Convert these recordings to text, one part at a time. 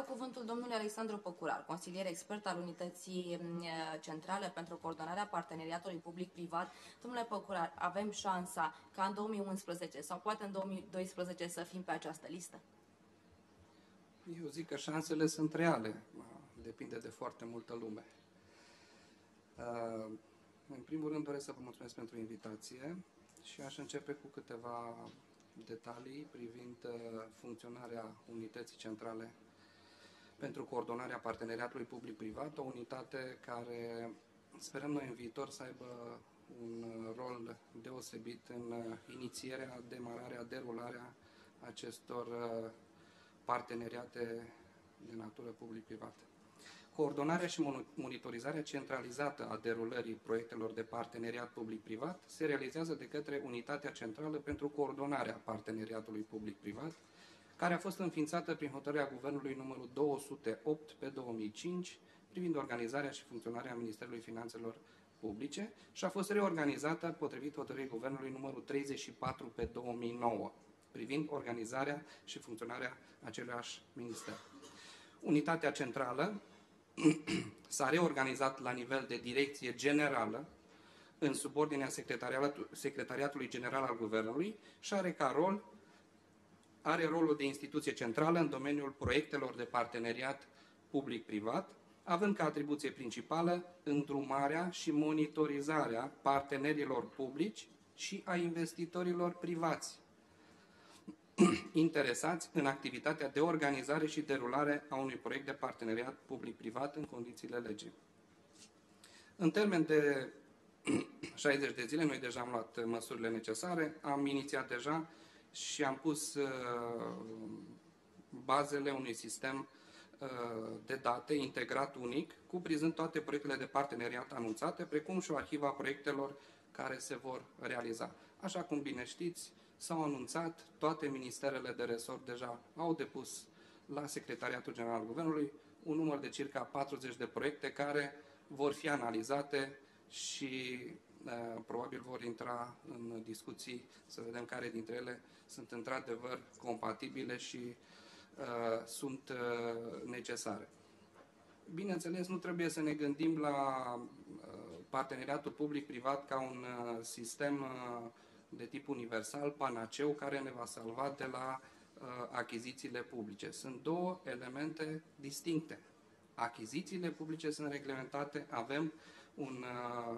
cuvântul domnului Alexandru Păcurar, consilier expert al Unității Centrale pentru Coordonarea Parteneriatului Public-Privat. Domnule Păcurar, avem șansa ca în 2011 sau poate în 2012 să fim pe această listă? Eu zic că șansele sunt reale. Depinde de foarte multă lume. În primul rând doresc să vă mulțumesc pentru invitație și aș începe cu câteva detalii privind funcționarea Unității Centrale pentru Coordonarea Parteneriatului Public-Privat, o unitate care sperăm noi în viitor să aibă un rol deosebit în inițierea, demararea, derularea acestor parteneriate de natură public-privată. Coordonarea și monitorizarea centralizată a derulării proiectelor de parteneriat public-privat se realizează de către Unitatea Centrală pentru Coordonarea Parteneriatului Public-Privat, care a fost înființată prin hotărârea Guvernului numărul 208 pe 2005 privind organizarea și funcționarea Ministerului Finanțelor Publice și a fost reorganizată potrivit hotărârii Guvernului numărul 34 pe 2009 privind organizarea și funcționarea aceluiași minister. Unitatea Centrală s-a reorganizat la nivel de direcție generală în subordinea Secretariatului General al Guvernului și are rolul de instituție centrală în domeniul proiectelor de parteneriat public-privat, având ca atribuție principală îndrumarea și monitorizarea partenerilor publici și a investitorilor privați interesați în activitatea de organizare și derulare a unui proiect de parteneriat public-privat în condițiile legii. În termen de 60 de zile, noi deja am luat măsurile necesare, am inițiat deja și am pus bazele unui sistem de date integrat unic, cuprinzând toate proiectele de parteneriat anunțate, precum și o arhivă a proiectelor care se vor realiza. Așa cum bine știți, s-au anunțat, toate ministerele de resort deja au depus la Secretariatul General al Guvernului un număr de circa 40 de proiecte care vor fi analizate și probabil vor intra în discuții să vedem care dintre ele sunt într-adevăr compatibile și sunt necesare. Bineînțeles, nu trebuie să ne gândim la parteneriatul public-privat ca un sistem de tip universal, panaceu, care ne va salva de la achizițiile publice. Sunt două elemente distincte. Achizițiile publice sunt reglementate, avem un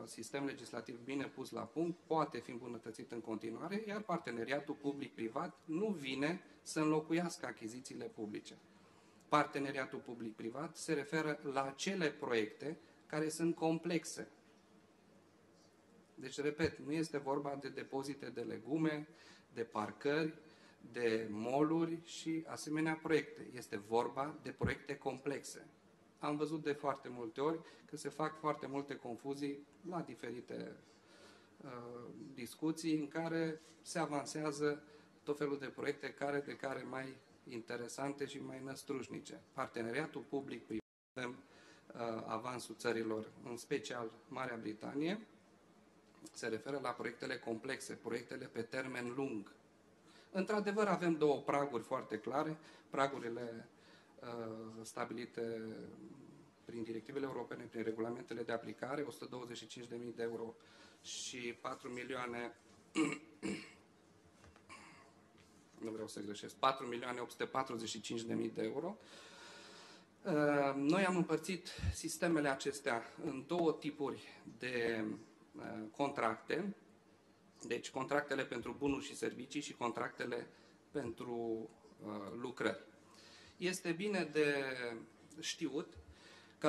sistem legislativ bine pus la punct, poate fi îmbunătățit în continuare, iar parteneriatul public-privat nu vine să înlocuiască achizițiile publice. Parteneriatul public-privat se referă la cele proiecte care sunt complexe. Deci, repet, nu este vorba de depozite de legume, de parcări, de mall-uri și asemenea proiecte. Este vorba de proiecte complexe. Am văzut de foarte multe ori că se fac foarte multe confuzii la diferite discuții în care se avansează tot felul de proiecte de care mai interesante și mai năstrușnice. Parteneriatul public-privat, avansul țărilor, în special Marea Britanie, se referă la proiectele complexe, proiectele pe termen lung. Într-adevăr, avem două praguri foarte clare, pragurile stabilite prin directivele europene, prin regulamentele de aplicare, 125.000 de euro și 4 milioane, nu vreau să greșesc, 4.845.000 de euro. Noi am împărțit sistemele acestea în două tipuri de contracte, deci contractele pentru bunuri și servicii și contractele pentru lucrări. Este bine de știut că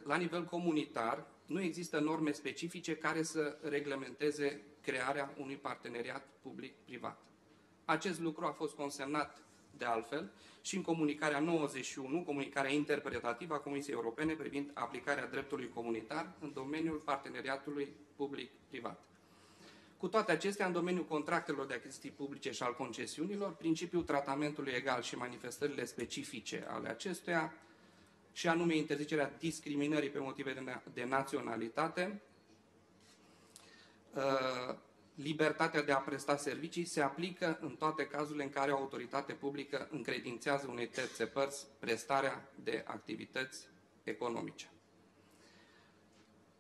la nivel comunitar nu există norme specifice care să reglementeze crearea unui parteneriat public-privat. Acest lucru a fost consemnat de altfel și în comunicarea 91, comunicarea interpretativă a Comisiei Europene privind aplicarea dreptului comunitar în domeniul parteneriatului public-privat. Cu toate acestea, în domeniul contractelor de achiziții publice și al concesiunilor, principiul tratamentului egal și manifestările specifice ale acestuia, și anume interzicerea discriminării pe motive de naționalitate, libertatea de a presta servicii se aplică în toate cazurile în care o autoritate publică încredințează unei terțe părți prestarea de activități economice.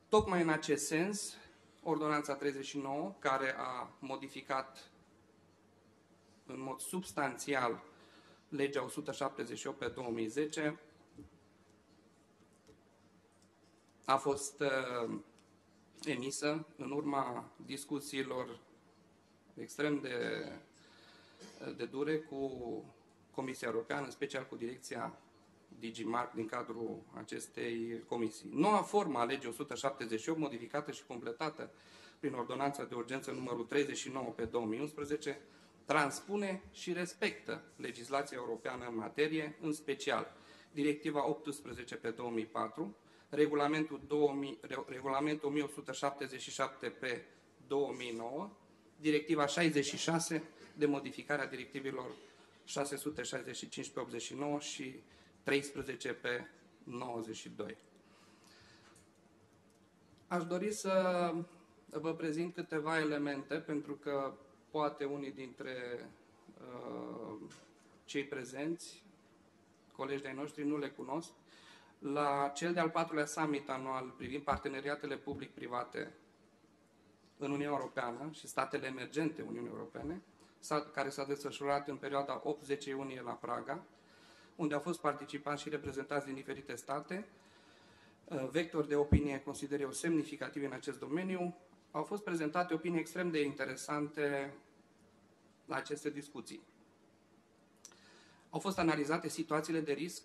Tocmai în acest sens, Ordonanța 39, care a modificat în mod substanțial legea 178 pe 2010, a fost emisă în urma discuțiilor extrem de dure cu Comisia Europeană, în special cu direcția DigiMarkt din cadrul acestei comisii. Noua formă a legii 178, modificată și completată prin Ordonanța de Urgență numărul 39 pe 2011, transpune și respectă legislația europeană în materie, în special Directiva 18 pe 2004, Regulamentul 1177 pe 2009, Directiva 66 de modificare a directivelor 665 pe 89 și 13 pe 92. Aș dori să vă prezint câteva elemente, pentru că poate unii dintre cei prezenți, colegi de-ai noștri, nu le cunosc. La cel de-al 4-lea summit anual privind parteneriatele public-private în Uniunea Europeană și statele emergente Uniunii Europene, care s-a desfășurat în perioada 8-10 iunie la Praga, unde au fost participanți și reprezentați din diferite state, vectori de opinie consider eu semnificative în acest domeniu, au fost prezentate opinii extrem de interesante la aceste discuții. Au fost analizate situațiile de risc,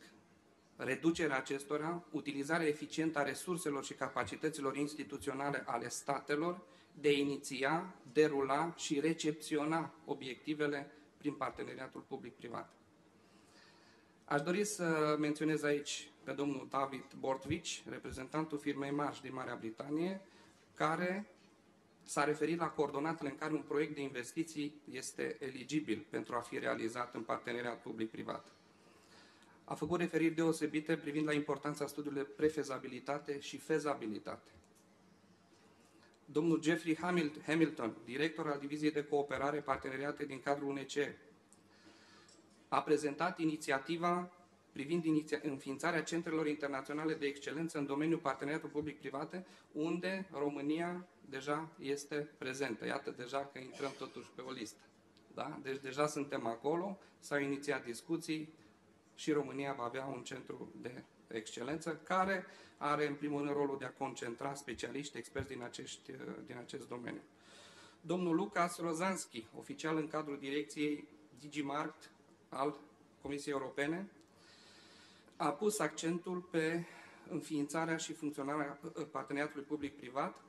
reducerea acestora, utilizarea eficientă a resurselor și capacităților instituționale ale statelor de a iniția, derula și recepționa obiectivele prin parteneriatul public-privat. Aș dori să menționez aici pe domnul David Bortwich, reprezentantul firmei Marsh din Marea Britanie, care s-a referit la coordonatele în care un proiect de investiții este eligibil pentru a fi realizat în parteneriat public-privat. A făcut referiri deosebite privind la importanța studiului de prefezabilitate și fezabilitate. Domnul Jeffrey Hamilton, director al Diviziei de Cooperare Parteneriate din cadrul UNECE, a prezentat inițiativa privind înființarea centrelor internaționale de excelență în domeniul parteneriatului public-private, unde România deja este prezentă. Iată deja că intrăm totuși pe o listă. Da? Deci deja suntem acolo, s-au inițiat discuții și România va avea un centru de excelență care are în primul rând rolul de a concentra specialiști, experți din acest domeniu. Domnul Lucas Rozanski, oficial în cadrul direcției DigiMarkt al Comisiei Europene, a pus accentul pe înființarea și funcționarea parteneriatului public-privat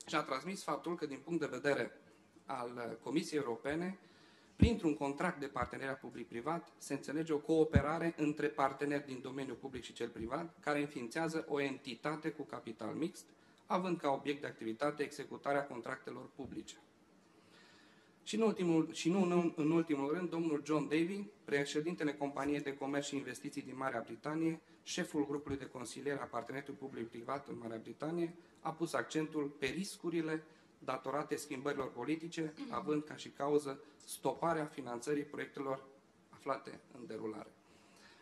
și a transmis faptul că, din punct de vedere al Comisiei Europene, printr-un contract de parteneriat public-privat se înțelege o cooperare între parteneri din domeniul public și cel privat, care înființează o entitate cu capital mixt, având ca obiect de activitate executarea contractelor publice. Și nu în ultimul rând, domnul John Davy, președintele Companiei de Comerț și Investiții din Marea Britanie, șeful grupului de consiliere a parteneriatului public-privat în Marea Britanie, a pus accentul pe riscurile datorate schimbărilor politice, având ca și cauză stoparea finanțării proiectelor aflate în derulare.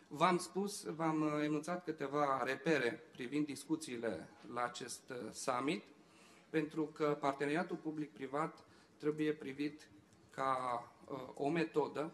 V-am enunțat câteva repere privind discuțiile la acest summit, pentru că parteneriatul public-privat trebuie privit ca o metodă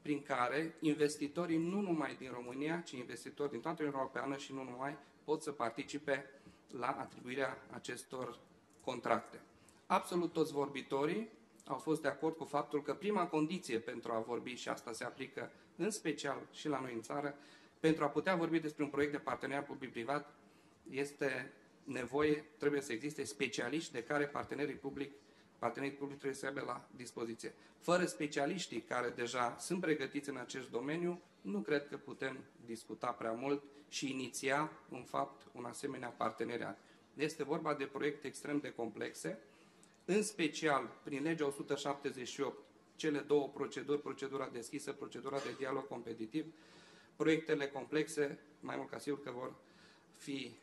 prin care investitorii nu numai din România, ci investitori din toată Uniunea Europeană și nu numai, pot să participe la atribuirea acestor contracte. Absolut toți vorbitorii au fost de acord cu faptul că prima condiție pentru a vorbi, și asta se aplică în special și la noi în țară, pentru a putea vorbi despre un proiect de parteneriat public-privat, trebuie să existe specialiști de care partenerii publici trebuie să aibă la dispoziție. Fără specialiștii care deja sunt pregătiți în acest domeniu, nu cred că putem discuta prea mult și iniția, în fapt, un asemenea parteneriat. Este vorba de proiecte extrem de complexe, în special prin legea 178, cele două proceduri, procedura deschisă, procedura de dialog competitiv, proiectele complexe, mai mult ca sigur că vor fi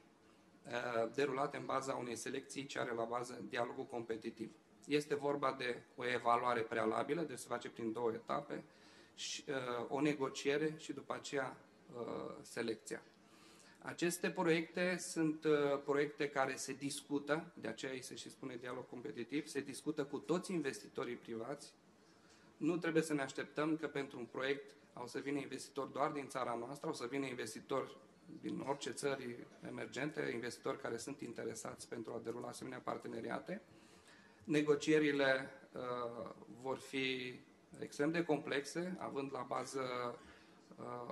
derulate în baza unei selecții ce are la bază dialogul competitiv. Este vorba de o evaluare prealabilă, deci se face prin 2 etape, și, o negociere și după aceea selecția. Aceste proiecte sunt proiecte care se discută, de aceea îi se și spune dialog competitiv, se discută cu toți investitorii privați. Nu trebuie să ne așteptăm că pentru un proiect au să vină investitori doar din țara noastră, au să vină investitori din orice țări emergente, investitori care sunt interesați pentru a derula asemenea parteneriate. Negocierile vor fi extrem de complexe, având la bază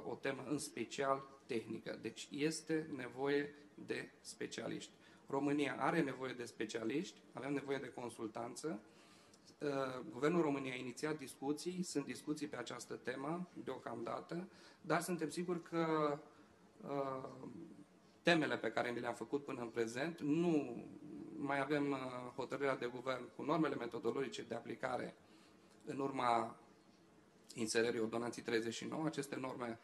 o temă în special tehnică. Deci este nevoie de specialiști. România are nevoie de specialiști, avem nevoie de consultanță. Guvernul României a inițiat discuții, sunt discuții pe această temă deocamdată, dar suntem siguri că temele pe care mi le-am făcut până în prezent, nu mai avem hotărârea de guvern cu normele metodologice de aplicare în urma inserării ordonanței 39. Aceste norme,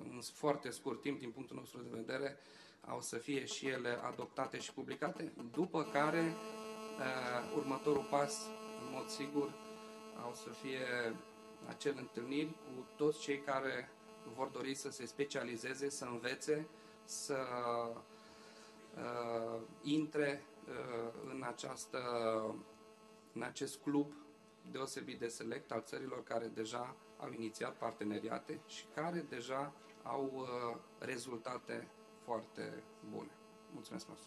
în foarte scurt timp, din punctul nostru de vedere, au să fie și ele adoptate și publicate, după care următorul pas, în mod sigur, au să fie acele întâlniri cu toți cei care vor dori să se specializeze, să învețe, să intre în acest club deosebit de select al țărilor care deja au inițiat parteneriate și care deja au rezultate foarte bune. Mulțumesc mult!